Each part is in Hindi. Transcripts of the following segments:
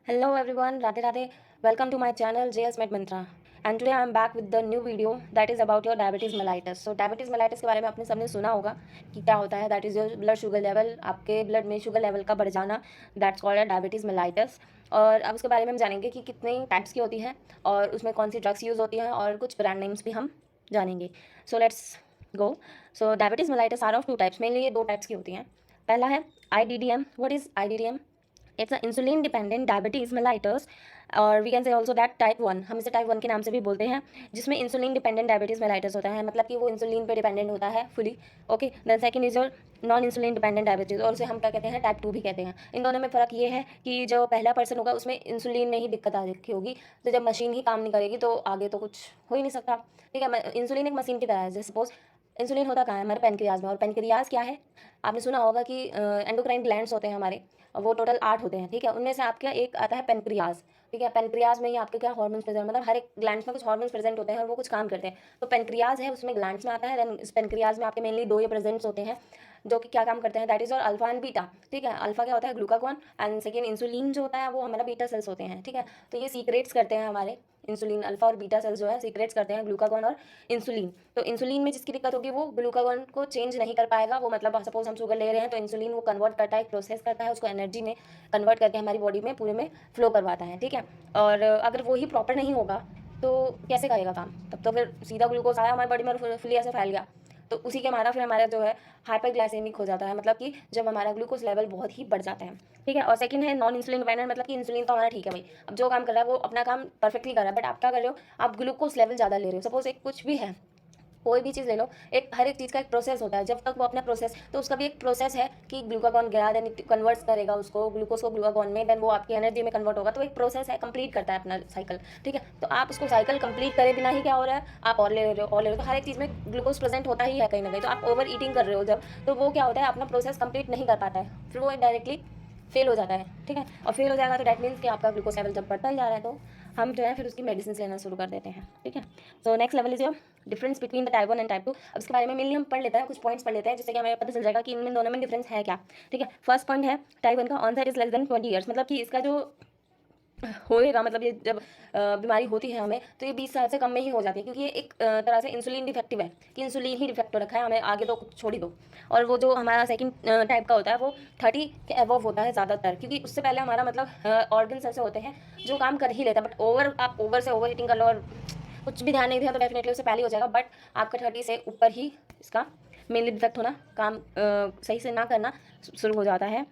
Hello everyone, Radhe Radhe. Welcome to my channel JS Med Mantra. And today I am back with the new video that is about your diabetes mellitus. So diabetes mellitus के बारे में आपने सबने सुना होगा कि क्या होता है. That is your blood sugar level, आपके ब्लड में शुगर लेवल का बढ़ जाना. That's called diabetes mellitus. और अब उसके बारे में हम जानेंगे कि कितनी टाइप्स की होती हैं और उसमें कौन सी ड्रग्स यूज़ होती हैं और कुछ ब्रांड नेम्स भी हम जानेंगे. So let's go. So diabetes mellitus are of two types. Mainly ये दो टाइप्स की होती हैं. पहला है IDDM. What is IDDM? It's a insulin dependent diabetes mellitus, और we can say also that type 1. हम इसे टाइप 1 के नाम से भी बोलते हैं, जिसमें इंसुलिन डिपेंडेंट डायबिटीज़ मेलाइटस होता है, मतलब कि वो इंसुलिन पे डिपेंडेंट होता है fully. Okay, then second is your non insulin dependent diabetes, और उसे हम क्या कहते हैं, टाइप 2 भी कहते हैं. इन दोनों में फ़र्क ये है कि जो पहला पर्सन होगा उसमें इंसुलिन में ही दिक्कत आ रखी होगी. तो जब मशीन ही काम नहीं करेगी तो आगे तो कुछ हो ही नहीं सकता. ठीक है, इंसुलिन एक मशीन की तरह है. जैसे सपोज इंसुलिन होता कहाँ है, हमारे पेनक्रियाज में. और पेनक्रियाज क्या है, आपने सुना होगा कि एंडोक्राइन ग्लैंड्स होते हैं हमारे, वो टोटल 8 होते हैं. ठीक है, उनमें से आपका एक आता है पेनक्रियाज. ठीक है, पेनक्रियाज में ही आपके क्या हार्मोन्स प्रेजेंट, मतलब हर एक ग्लैंड्स में कुछ हार्मोन्स प्रेजेंट होते हैं और वो कुछ काम करते हैं. तो पेनक्रियाज है, उसमें ग्लैंड्स में आता है. देन इस पेनक्रियाज में आपके मेनली दो ये प्रेजेंट्स होते हैं जो कि क्या काम करते हैं, दैट इज और अल्फा एंड बीटा. ठीक है, अल्फा क्या होता है, ग्लूकागॉन. एंड सेकेंड इंसुलिन जो होता है वो हमारा बीटा सेल्स होते हैं. ठीक है, तो ये सीक्रेट्स करते हैं हमारे इंसुलिन. अल्फा और बीटा सेल्स जो है सीक्रेट्स करते हैं ग्लूकागॉन और इंसुलिन. तो इंसुलिन में जिसकी दिक्कत होगी वो ग्लूकागॉन को चेंज नहीं कर पाएगा. वो मतलब सपोज हम शुगर ले रहे हैं तो इंसुलिन वो कन्वर्ट करता है, प्रोसेस करता है, उसको एनर्जी में कन्वर्ट करके हमारी बॉडी में पूरे में फ्लो करवाता है. ठीक है, और अगर वो ही प्रॉपर नहीं होगा तो कैसे करेगा काम, तब तो फिर सीधा ग्लूकोज आया हमारी बॉडी में फुली ऐसे फैल गया. तो उसी के हमारा फिर हमारा जो है हाइपरग्लाइसेमिक हो जाता है, मतलब कि जब हमारा ग्लूकोज लेवल बहुत ही बढ़ जाता है. ठीक है, और सेकंड है नॉन इंसुलिन डिपेंडेंट, मतलब कि इंसुलिन तो हमारा ठीक है भाई, अब जो काम कर रहा है वो अपना काम परफेक्टली कर रहा है, बट आप क्या कर रहे हो, आप ग्लूकोज लेवल ज़्यादा ले रहे हो. सपोज एक कुछ भी है, कोई भी चीज़ ले लो, एक हर एक चीज़ का एक प्रोसेस होता है. जब तक वो अपना प्रोसेस, तो उसका भी एक प्रोसेस है कि ग्लूकागॉन गया, देन इट कन्वर्ट्स करेगा उसको ग्लूकोज को ग्लूकागॉन में, देन वो आपकी एनर्जी में कन्वर्ट होगा. तो एक प्रोसेस है, कंप्लीट करता है अपना साइकिल. ठीक है, तो आप उसको साइकिल कंप्लीट करे बिना ही क्या हो रहा है, आप और ले रहे हो और ले रहे हो. तो हर एक चीज़ में ग्लूकोज प्रेजेंट होता ही है कहीं ना कहीं. तो आप ओवर ईटिंग कर रहे हो जब, तो वो क्या होता है, अपना प्रोसेस कंप्लीट नहीं कर पाता है, फिर वो डायरेक्टली फेल हो जाता है. ठीक है, और फेल हो जाएगा तो डैट मीन्स कि आपका ग्लूकोज लेवल जब बढ़ता ही जा रहा है, तो हम जो है फिर उसकी मेडिसिन लेना शुरू कर देते हैं. ठीक है, so next level is your difference between the type 1 and type 2. अब इसके बारे में मेनली हम पढ़ लेते हैं, कुछ पॉइंट्स पढ़ लेते हैं जिससे कि हमें पता चल जाएगा कि इनमें दोनों में डिफरेंस है क्या. ठीक है, फर्स्ट पॉइंट है टाइप 1 का, onset is less than 20 years, मतलब कि इसका जो होएगा, मतलब ये जब बीमारी होती है हमें तो ये 20 साल से कम में ही हो जाती है, क्योंकि ये एक तरह से इंसुलिन डिफेक्टिव है, कि इंसुलिन ही डिफेक्ट हो रखा है, हमें आगे तो कुछ छोड़ ही दो. और वो जो हमारा सेकंड टाइप का होता है वो 30 के अबव होता है ज़्यादातर, क्योंकि उससे पहले हमारा मतलब ऑर्गन्स ऐसे होते हैं जो काम कर ही लेता है. बट आप ओवर से ओवर ईटिंग कर लो और कुछ भी ध्यान नहीं दिया तो डेफिनेटली उससे पहले ही हो जाएगा. बट आपका 30 से ऊपर ही इसका मेनली डिफेक्ट होना, काम सही से ना करना शुरू हो जाता है.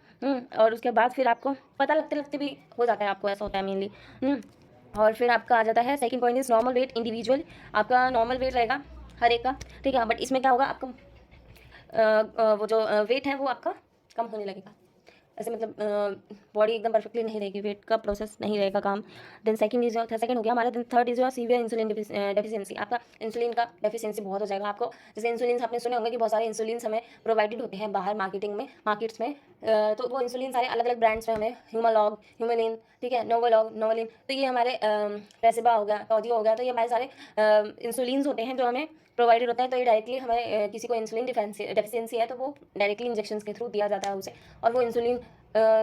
और उसके बाद फिर आपको पता लगते लगते भी हो जाता है, आपको ऐसा होता है मेनली. और फिर आपका आ जाता है second point is normal weight individual. आपका नॉर्मल वेट रहेगा हर एक का. ठीक है, बट इसमें क्या होगा, आपका वो जो वेट है वो आपका कम होने लगेगा. ऐसे मतलब बॉडी एकदम परफेक्टली नहीं रहेगी, वेट का प्रोसेस नहीं रहेगा काम. देन सेकंड इज सेकंड हो गया हमारा. Then third is severe insulin deficiency. आपका इंसुलिन का डेफिशिएंसी बहुत हो जाएगा आपको. जैसे इंसुलिन आपने सुने होंगे कि बहुत सारे इंसुलिन हमें प्रोवाइडेड होते हैं बाहर मार्केट्स में. तो वो इंसुलिन सारे अलग अलग ब्रांड्स में हमें, ह्यूमालॉग, ह्यूमेलिन, ठीक है, नोवोलिन, तो ये हमारे रेसिबा हो गया, टॉजियो हो गया, तो ये हमारे सारे इंसुलिन्स होते हैं जो हमें प्रोवाइडेड होते हैं. तो ये डायरेक्टली हमें किसी को इंसुलिन डेफिशिएंसी है तो वो डायरेक्टली इंजेक्शन के थ्रू दिया जाता है उसे, और वो इंसुलिन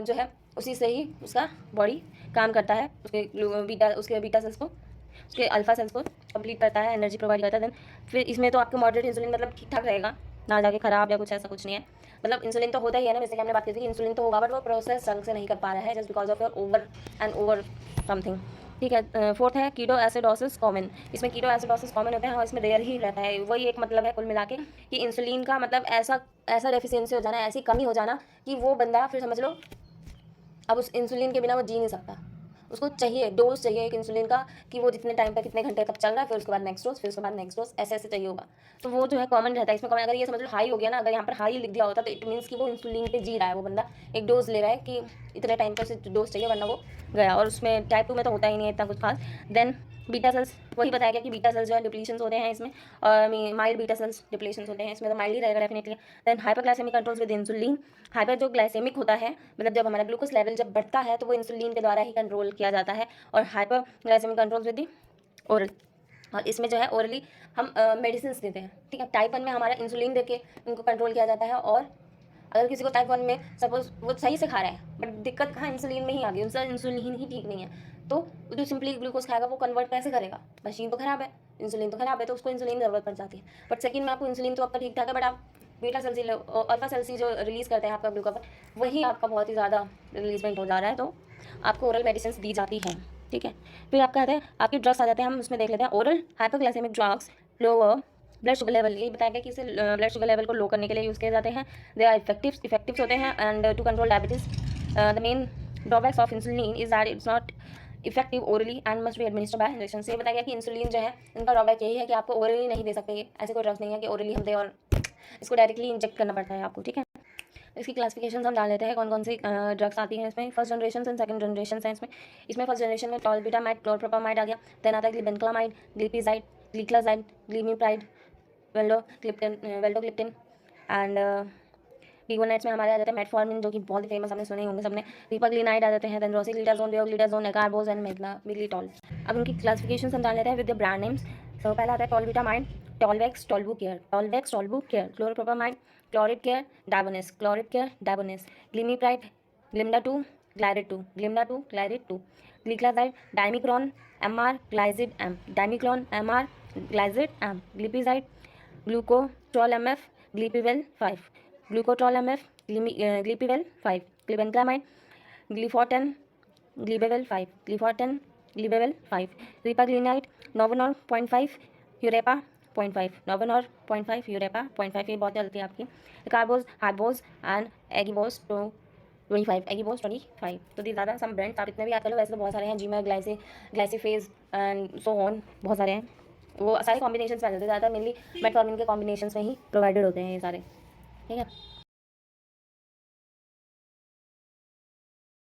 जो है उसी से ही उसका बॉडी काम करता है, उसके बीटा सेल्स को, उसके अल्फा सेल्स को कंप्लीट करता है, एनर्जी प्रोवाइड करता है. देन फिर इसमें तो आपका मॉडरेट इंसुलिन मतलब ठीक ठाक रहेगा, ना जाके खराब या कुछ ऐसा कुछ नहीं है. मतलब इंसुलिन तो होता ही है ना, जैसे कि हमने बात की थी कि इंसुलिन तो होगा, बट वो प्रोसेस ढंग से नहीं कर पा रहा है just because of your over something. ठीक है, फोर्थ है कीटो एसिडोसिस कॉमन. इसमें कीटो एसिडोसिस कॉमन होता है और इसमें रेयर ही रहता है. वही एक मतलब है कुल मिला के कि इंसुलिन का मतलब ऐसा ऐसा डेफिशिएंसी हो जाना, ऐसी कमी हो जाना कि वो बंदा फिर समझ लो अब उस इंसुलिन के बिना वो जी नहीं सकता. उसको चाहिए, डोज चाहिए एक इंसुलिन का, कि वो जितने टाइम तक कितने घंटे तक चल रहा है, फिर उसके बाद नेक्स्ट डोज, फिर उसके बाद नेक्स्ट डोज, ऐसे ऐसे चाहिए होगा. तो वो जो है कॉमन रहता है इसमें. कॉमन अगर ये समझ लो हाई हो गया ना, अगर यहाँ पर हाई लिख दिया होता तो इट मीन्स कि वो इंसुलिन पे जी रहा है वो बंदा, एक डोज ले रहा है कि इतने टाइम पर उसे डोज चाहिए वरना वो गया. और उसमें टाइप 2 में तो होता ही नहीं है इतना कुछ खास. देन बीटा सेल्स, वही बताया गया कि बीटा सेल्स जो है डिप्लीशंस होते हैं इसमें, और माइल्ड बीटा सेल्स डिप्लीशंस होते हैं इसमें, तो माइल्ड ही रहेगा definitely. Then hyperglycemic controls with insulin. Hyper जो ग्लाइसेमिक होता है, मतलब जब हमारा ग्लूकोज लेवल जब बढ़ता है तो वो इंसुलिन के द्वारा ही कंट्रोल किया जाता है. और hyperglycemic controls with the oral, और इसमें जो है ओरली हम मेडिसिन देते हैं. ठीक है, टाइप 1 में हमारा इंसुलिन देके उनको कंट्रोल किया जाता है, और अगर किसी को टाइप 1 में सपोज वो सही से खा रहा है बट दिक्कत कहाँ इंसुलिन में ही आ गई, उसका इंसुलिन ही ठीक नहीं है, तो वो जो सिंपली ग्लूकोज खाएगा वो कन्वर्ट कैसे करेगा? मशीन तो खराब है, इंसुलिन तो खराब है, तो उसको इंसुलिन की जरूरत पड़ जाती है। बट सेकंड में आपको इंसुलिन तो आपका ठीक ठाक है, बट आप बीटा सेल सी अल्फा सेल सी जो रिलीज़ करते हैं आपका ग्लूकोज, वही आपका बहुत ही ज़्यादा रिलीजमेंट हो जा रहा है, तो आपको ओरल मेडिसिन दी जाती है। ठीक है, फिर आपका आता है आपके ड्रग्स आ जाते हैं, हम उसमें देख लेते हैं। Oral hypoglycemic drugs lower blood sugar level, ये बताया गया कि इसे ब्लड शुगर लेवल को लो करने के लिए यूज़ किए जाते हैं। दे आर इफेक्टिव होते हैं and to control diabetes. The main drawbacks of insulin is that it's not effective orally and must be administered by injection. से ये बताया गया कि इंसुलिन जो है इनका ड्रॉबैक यही है कि आपको ओरली नहीं दे सकते, ये ऐसे कोई ड्रग्स नहीं है कि ओरली हम दे और इसको डायरेक्टली इंजेक्ट करना पड़ता है आपको। ठीक है, इसकी क्लासिफिकेशन हम डाल लेते हैं कौन कौन सी ड्रग्स आती हैं इसमें। First generation and second generation है इसमें फर्स्ट जनरेशन में टॉलबिटामाइड, क्लोरप्रोपामाइड आ गया। देन आता है ग्लिबेनक्लामाइड, ग्लिपिजाइड, ग्लिक्लाजाइड, ग्लीमिप्राइड, वेल्डोक्लिप्टिन एंड वीगोनेट्स में हमारे आ जाते हैं मेटफॉर्मिन, जो कि बहुत ही फेमस हमने सुने ही होंगे सबने। रिपाग्लिनाइड आ जाते हैं। Then rosiglitazone, pioglitazone, acarbose and miglitol. अब उनकी क्लासिफिकेशन हम डाल लेते हैं विद द ब्रांड नेम्स। तो पहला आता है tolbutamide, Tolvex, Tolbucare, Tolvex, Tolbucare, chlorpropamide, क्लोरिड केयर, डायबोनेस, क्लोरिड केयर, डायबोनेस, ग्लिमिप्राइड, ग्लिमडा 2, ग्लाइरिड 2, ग्लिमडा 2, ग्लाइरिड 2, gliclazide, Diamicron, MR, Glizid M, Diamicron, MR, Glizid M, glipizide, Glucotrol MF, ग्लिपिवेल 5, ग्लूकोट्रॉल एमएफ, ग्लिपिवेल 5, ग्लिबेनक्लामाइड, ग्लिफोर्टेन, ग्लिबेवेल 5, ग्लिफोर्टेन, ग्लिबेवेल 5, रिपाग्लिनाइड, नोवोनॉर 0.5, यूरेपा 0.5, नोवोनॉर 0.5, यूरेपा 0.5, ये बहुत चलती है आपकी। कार्बोज, हार्बोज एंड एगिबोज 25, एगिबोज 25। तो दी ज़्यादा सम ब्रांड्स आप इतने भी याद कर लो, वैसे तो बहुत सारे हैं, जीमा, ग्लाइसिफेज एंड सो ऑन, बहुत सारे हैं। वो सारे कॉम्बिनेशन में आ जाते हैं, ज़्यादा मेनली मेटफॉर्मिन के कॉम्बिनेशन में ही प्रोवाइडेड होते हैं ये सारे। ठीक है।